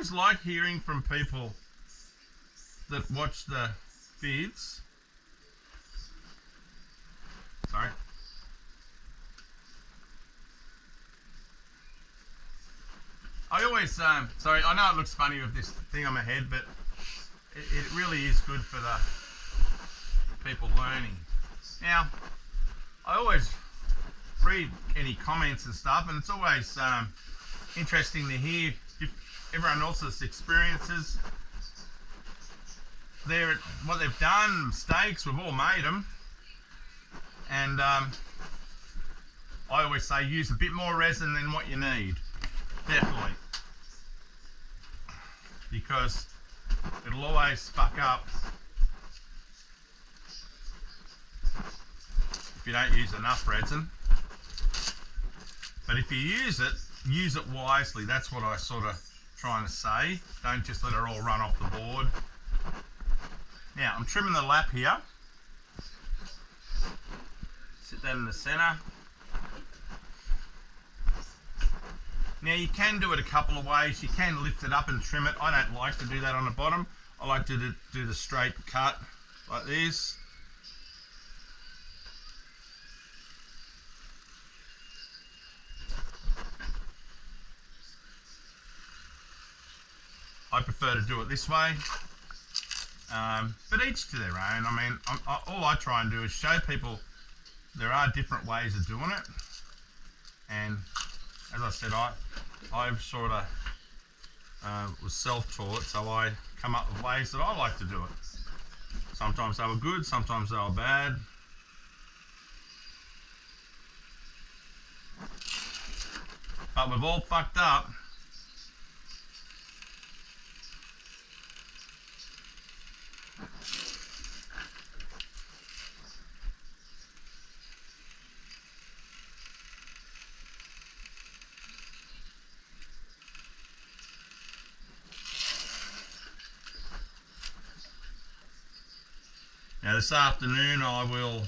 always like hearing from people that watch the vids. Sorry. I always, sorry, I know it looks funny with this thing on my head, but it really is good for the people learning. Now, I always read any comments and stuff, and it's always interesting to hear everyone else's experiences. What they've done, mistakes, we've all made them. And I always say use a bit more resin than what you need. Definitely. Because it'll always fuck up if you don't use enough resin. But if you use it wisely. That's what I sort of trying to say. Don't just let it all run off the board. Now I'm trimming the lap here. Sit that in the center. Now you can do it a couple of ways. You can lift it up and trim it. I don't like to do that on the bottom. I like to do the straight cut like this. I prefer to do it this way. But each to their own. I mean, all I try and do is show people there are different ways of doing it. And as I said, I've sort of was self-taught, so I come up with ways that I like to do it. Sometimes they were good, sometimes they were bad. But we've all fucked up. Now this afternoon I will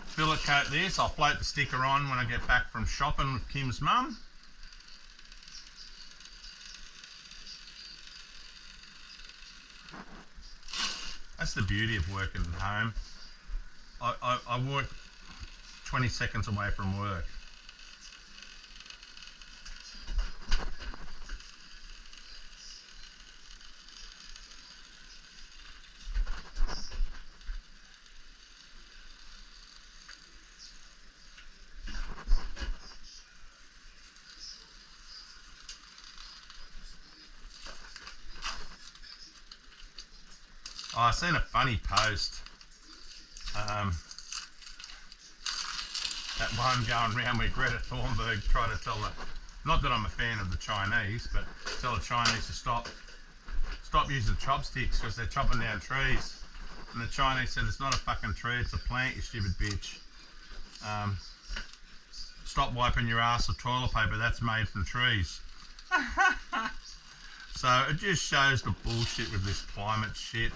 fillet coat this. I'll float the sticker on when I get back from shopping with Kim's mum. That's the beauty of working at home. I work 20 seconds away from work. Oh, I seen a funny post. That one going around where Greta Thunberg tried to tell not that I'm a fan of the Chinese, but tell the Chinese to stop using chopsticks because they're chopping down trees. And the Chinese said, it's not a fucking tree, it's a plant, you stupid bitch. Stop wiping your ass with toilet paper, that's made from trees. So it just shows the bullshit with this climate shit.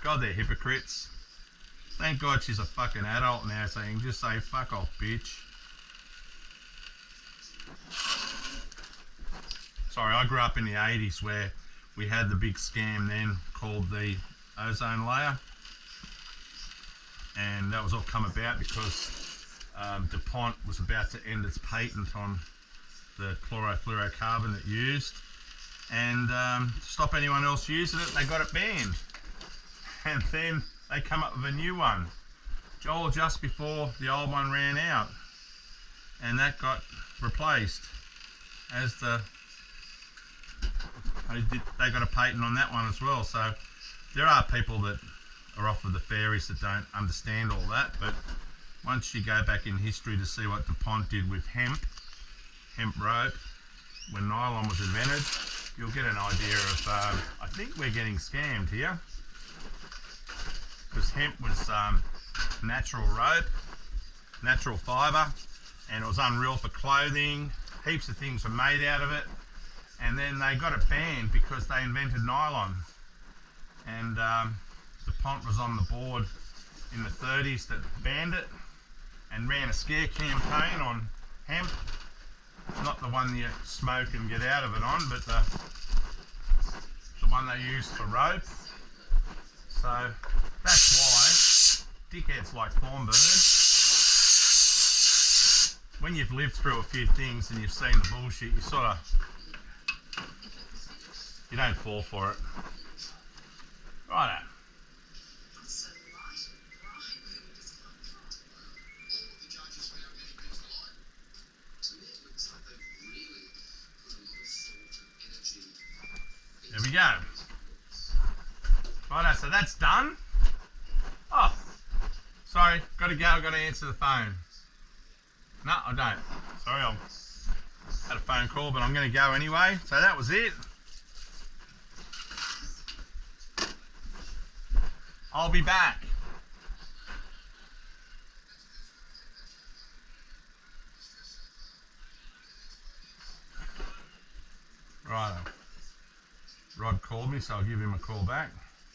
God, they're hypocrites. Thank God she's a fucking adult now, so you can just say, fuck off, bitch. Sorry, I grew up in the 80s where we had the big scam then called the ozone layer. And that was all come about because DuPont was about to end its patent on the chlorofluorocarbon it used. And to stop anyone else using it, they got it banned. And then they come up with a new one, just before the old one ran out, and that got replaced as they got a patent on that one as well. So there are people that are off with the fairies that don't understand all that, but once you go back in history to see what DuPont did with hemp rope when nylon was invented, you'll get an idea of I think we're getting scammed here. Because hemp was natural rope, natural fibre, and it was unreal for clothing. Heaps of things were made out of it, and then they got it banned because they invented nylon. And DuPont was on the board in the 30s that banned it and ran a scare campaign on hemp not the one you smoke and get out of it on, but the one they use for rope. So that's why dickheads like Thornbird. When you've lived through a few things and you've seen the bullshit, you don't fall for it. Righto. There we go. Righto, so that's done. Oh, sorry, gotta go, I've got to answer the phone. No, I don't. Sorry, I had a phone call, but I'm going to go anyway. So that was it. I'll be back. Righto. Rod called me, so I'll give him a call back.